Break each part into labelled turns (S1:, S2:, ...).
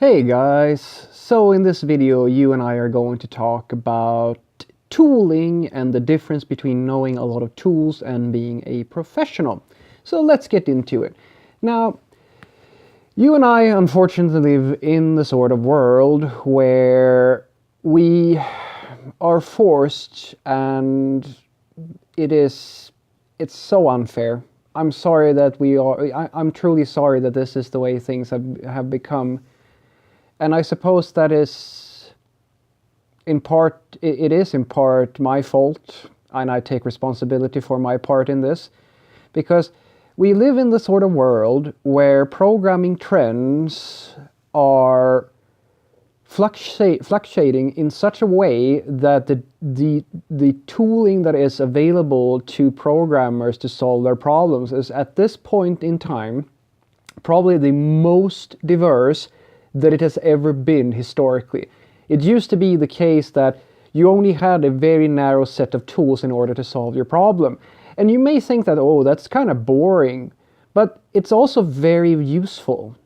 S1: Hey guys, so in this video you and I are going to talk about tooling and the difference between knowing a lot of tools and being a professional. So let's get into it. Now, you and I unfortunately live in the sort of world where we are forced, and it's so unfair. I'm sorry that I'm truly sorry that this is the way things have become. And I suppose that is in part, it is in part my fault, and I take responsibility for my part in this, because we live in the sort of world where programming trends are fluctuating in such a way that the tooling that is available to programmers to solve their problems is at this point in time probably the most diverse that it has ever been historically. It used to be the case that you only had a very narrow set of tools in order to solve your problem. And you may think that, oh, that's kind of boring, but it's also very useful.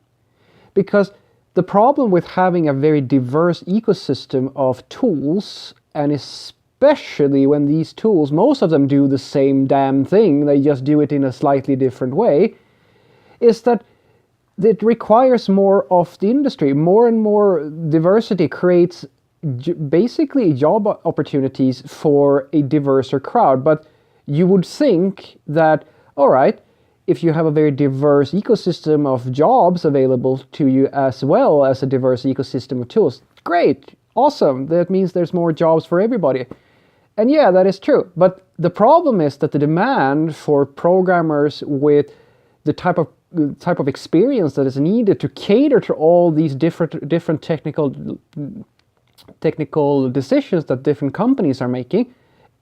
S1: Because the problem with having a very diverse ecosystem of tools, and especially when these tools, most of them do the same damn thing, they just do it in a slightly different way, is that it requires more of the industry. More and more diversity creates basically job opportunities for a diverser crowd. But you would think that, all right, if you have a very diverse ecosystem of jobs available to you as well as a diverse ecosystem of tools, great, awesome, that means there's more jobs for everybody. And yeah, that is true. But the problem is that the demand for programmers with the type of experience that is needed to cater to all these different technical decisions that different companies are making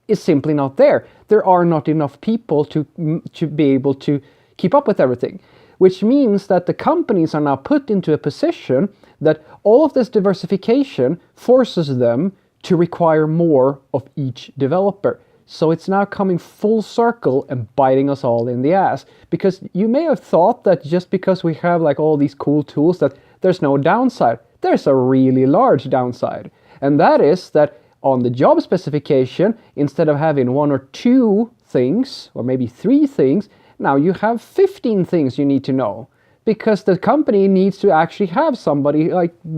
S1: is simply not there. There are not enough people to be able to keep up with everything, which means that the companies are now put into a position that all of this diversification forces them to require more of each developer. So it's now coming full circle and biting us all in the ass. Because you may have thought that just because we have like all these cool tools that there's no downside. There's a really large downside. And that is that on the job specification, instead of having one or two things, or maybe 3 things, now you have 15 things you need to know. Because the company needs to actually have somebody,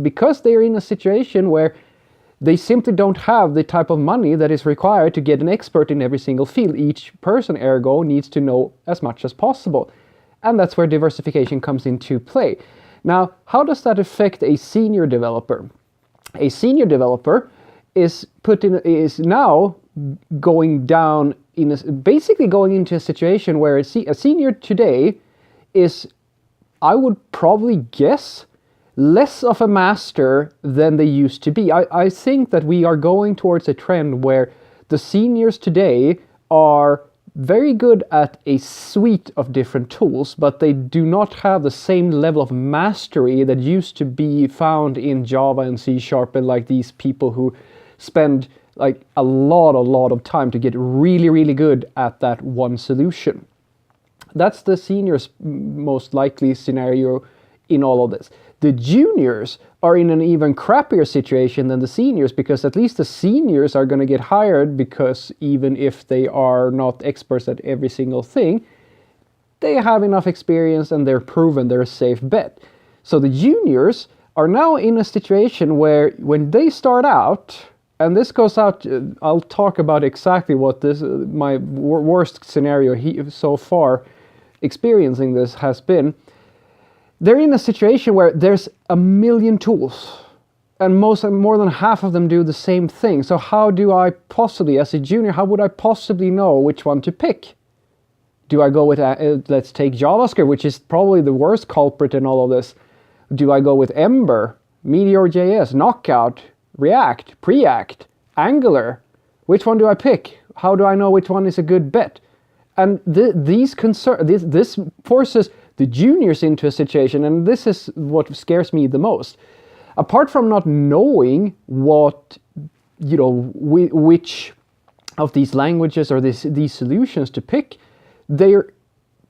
S1: because they're in a situation where they simply don't have the type of money that is required to get an expert in every single field. Each person, ergo, needs to know as much as possible. And that's where diversification comes into play. Now, how does that affect a senior developer? A senior developer is now going down basically going into a situation where a senior today is, I would probably guess, less of a master than they used to be. I think that we are going towards a trend where the seniors today are very good at a suite of different tools, but they do not have the same level of mastery that used to be found in Java and C# and like these people who spend like a lot of time to get really, really good at that one solution. That's the seniors' most likely scenario in all of this. The juniors are in an even crappier situation than the seniors, because at least the seniors are going to get hired, because even if they are not experts at every single thing, they have enough experience and they're proven they're a safe bet. So the juniors are now in a situation where when they start out, and this goes out, I'll talk about exactly what my worst scenario so far experiencing this has been. They're in a situation where there's a million tools, and more than half of them do the same thing. So how do I possibly, as a junior, how would I possibly know which one to pick? Do I go with, let's take JavaScript, which is probably the worst culprit in all of this. Do I go with Ember, Meteor.js, Knockout, React, Preact, Angular? Which one do I pick? How do I know which one is a good bet? And this forces the juniors into a situation, and this is what scares me the most. Apart from not knowing what, which of these languages or these solutions to pick, they're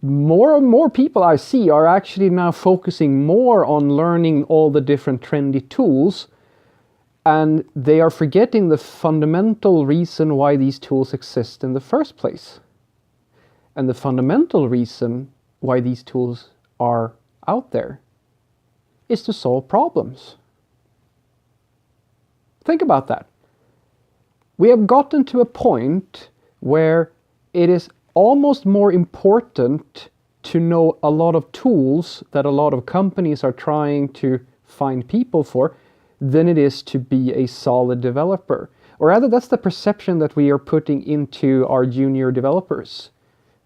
S1: more and more people I see are actually now focusing more on learning all the different trendy tools, and they are forgetting the fundamental reason why these tools exist in the first place. And the fundamental reason why these tools are out there is to solve problems. Think about that. We have gotten to a point where it is almost more important to know a lot of tools that a lot of companies are trying to find people for than it is to be a solid developer. Or rather, that's the perception that we are putting into our junior developers.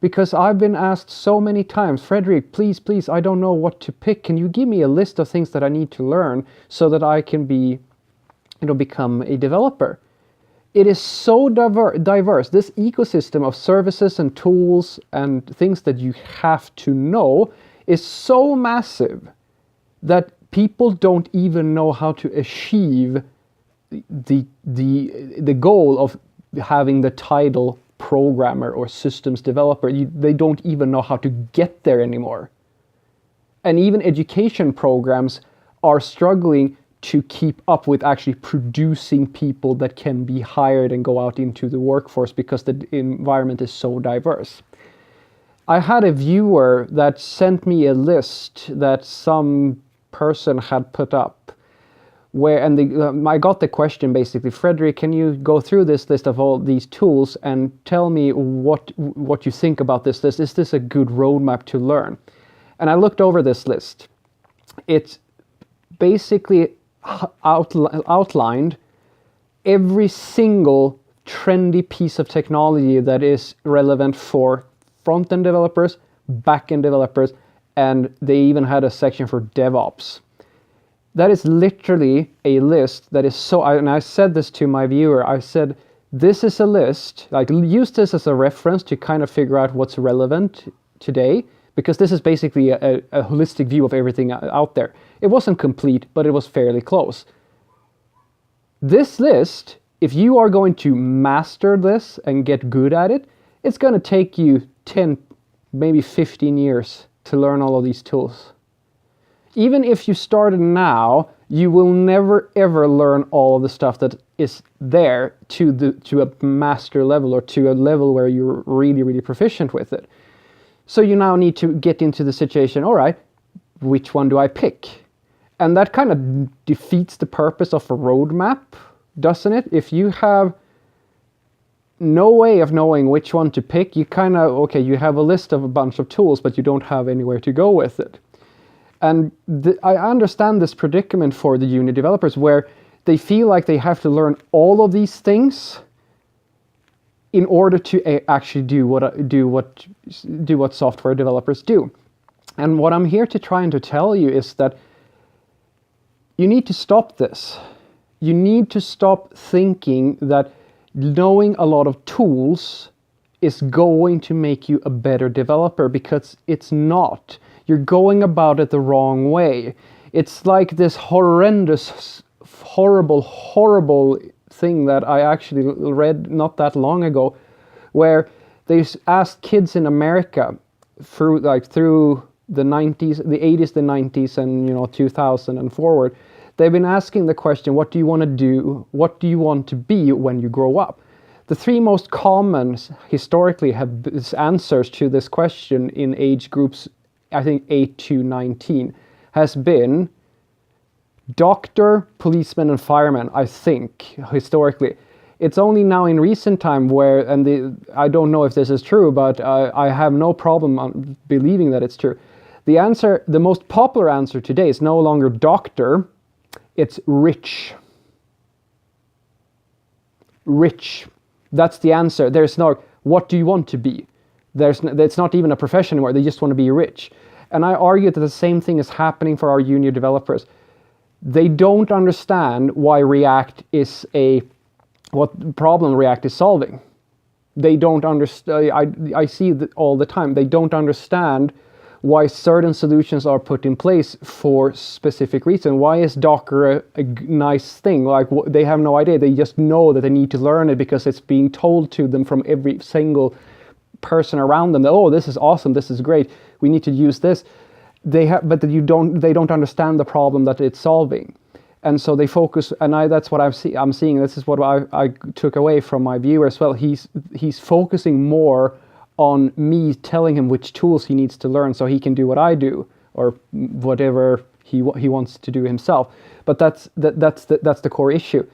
S1: Because I've been asked so many times, Fredrik, please, I don't know what to pick. Can you give me a list of things that I need to learn so that I can become a developer? It is so diverse. This ecosystem of services and tools and things that you have to know is so massive that people don't even know how to achieve the goal of having the title programmer or systems developer. They don't even know how to get there anymore. And even education programs are struggling to keep up with actually producing people that can be hired and go out into the workforce because the environment is so diverse. I had a viewer that sent me a list that some person had put up I got the question basically, Fredrik, can you go through this list of all these tools and tell me what you think about this list? Is this a good roadmap to learn? And I looked over this list. It's basically outlined every single trendy piece of technology that is relevant for front-end developers, back-end developers, and they even had a section for DevOps. That is literally a list that is and I said this to my viewer, I said, this is a list, like use this as a reference to kind of figure out what's relevant today, because this is basically a holistic view of everything out there. It wasn't complete, but it was fairly close. This list, if you are going to master this and get good at it, it's going to take you 10, maybe 15 years to learn all of these tools. Even if you started now, you will never ever learn all of the stuff that is there to a master level or to a level where you're really, really proficient with it. So you now need to get into the situation, all right, which one do I pick? And that kind of defeats the purpose of a roadmap, doesn't it? If you have no way of knowing which one to pick, you you have a list of a bunch of tools, but you don't have anywhere to go with it. And I understand this predicament for the junior developers where they feel like they have to learn all of these things in order to actually do what software developers do. And what I'm here to try and to tell you is that you need to stop this. You need to stop thinking that knowing a lot of tools is going to make you a better developer, because it's not. You're going about it the wrong way. It's like this horrendous, horrible thing that I actually read not that long ago, where they asked kids in America through the 90s, the 80s, the 90s, and 2000 and forward. They've been asking the question, what do you want to do? What do you want to be when you grow up? The three most common historically answers to this question in age groups, I think 8 to 19, has been doctor, policeman, and fireman, I think, historically. It's only now in recent time where, I don't know if this is true, but I have no problem believing that it's true. The most popular answer today is no longer doctor, it's rich. Rich. That's the answer. There's no, what do you want to be? It's not even a profession anymore. They just want to be rich. And I argue that the same thing is happening for our junior developers. They don't understand why React is what problem React is solving. They don't understand. I see that all the time. They don't understand why certain solutions are put in place for specific reason. Why is Docker a nice thing? Like, they have no idea. They just know that they need to learn it because it's being told to them from every single person around them, oh, this is awesome, this is great, we need to use this. But they don't understand the problem that it's solving. And so they focus, and that's what I'm seeing. This is what I took away from my viewer as well. He's focusing more on me telling him which tools he needs to learn so he can do what I do, or whatever he wants to do himself. But that's the core issue.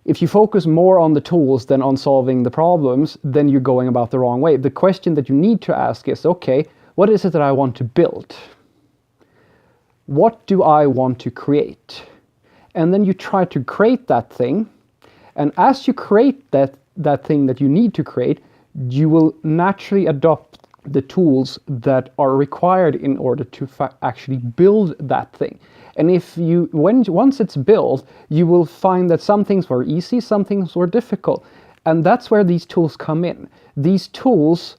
S1: If you focus more on the tools than on solving the problems, then you're going about the wrong way. The question that you need to ask is, okay, what is it that I want to build? What do I want to create? And then you try to create that thing. And as you create that thing that you need to create, you will naturally adopt the tools that are required in order to actually build that thing. And once it's built, you will find that some things were easy, some things were difficult. And that's where these tools come in. These tools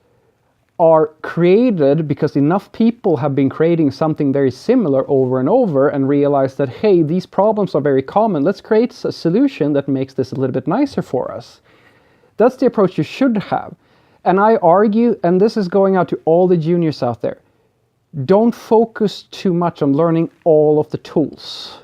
S1: are created because enough people have been creating something very similar over and over and realize that, hey, these problems are very common. Let's create a solution that makes this a little bit nicer for us. That's the approach you should have. And I argue, and this is going out to all the juniors out there, don't focus too much on learning all of the tools.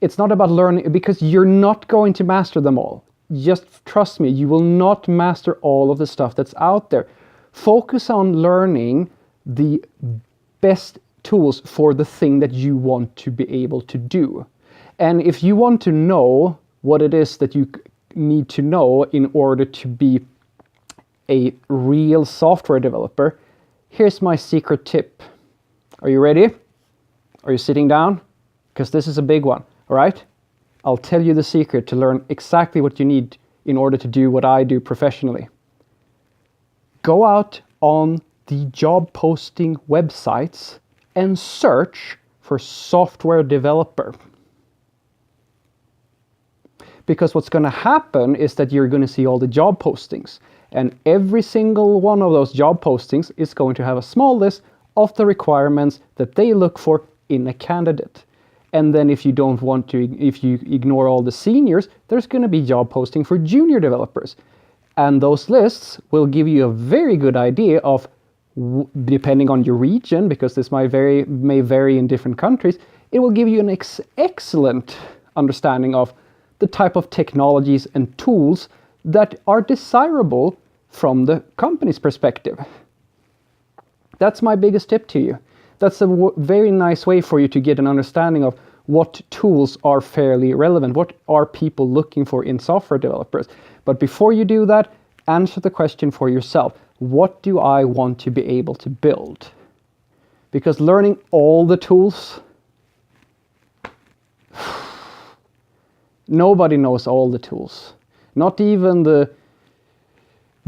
S1: It's not about learning, because you're not going to master them all. Just trust me, you will not master all of the stuff that's out there. Focus on learning the best tools for the thing that you want to be able to do. And if you want to know what it is that you need to know in order to be a real software developer, here's my secret tip. Are you ready? Are you sitting down? Because this is a big one, all right? I'll tell you the secret to learn exactly what you need in order to do what I do professionally. Go out on the job posting websites and search for software developer. Because what's going to happen is that you're going to see all the job postings, and every single one of those job postings is going to have a small list of the requirements that they look for in a candidate. And then if you ignore all the seniors, there's going to be job posting for junior developers. And those lists will give you a very good idea of, depending on your region, because this may vary in different countries, it will give you an excellent understanding of the type of technologies and tools that are desirable from the company's perspective. That's my biggest tip to you. That's a very nice way for you to get an understanding of what tools are fairly relevant, what are people looking for in software developers. But before you do that, answer the question for yourself. What do I want to be able to build? Because learning all the tools, nobody knows all the tools. Not even the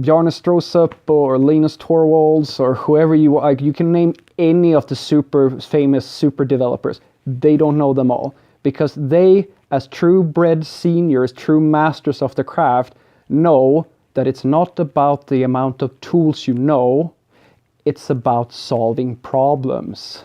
S1: Bjarne Stroustrup or Linus Torvalds or whoever you like. You can name any of the super famous super developers. They don't know them all, because they, as true bred seniors, true masters of the craft, know that it's not about the amount of tools you know, it's about solving problems.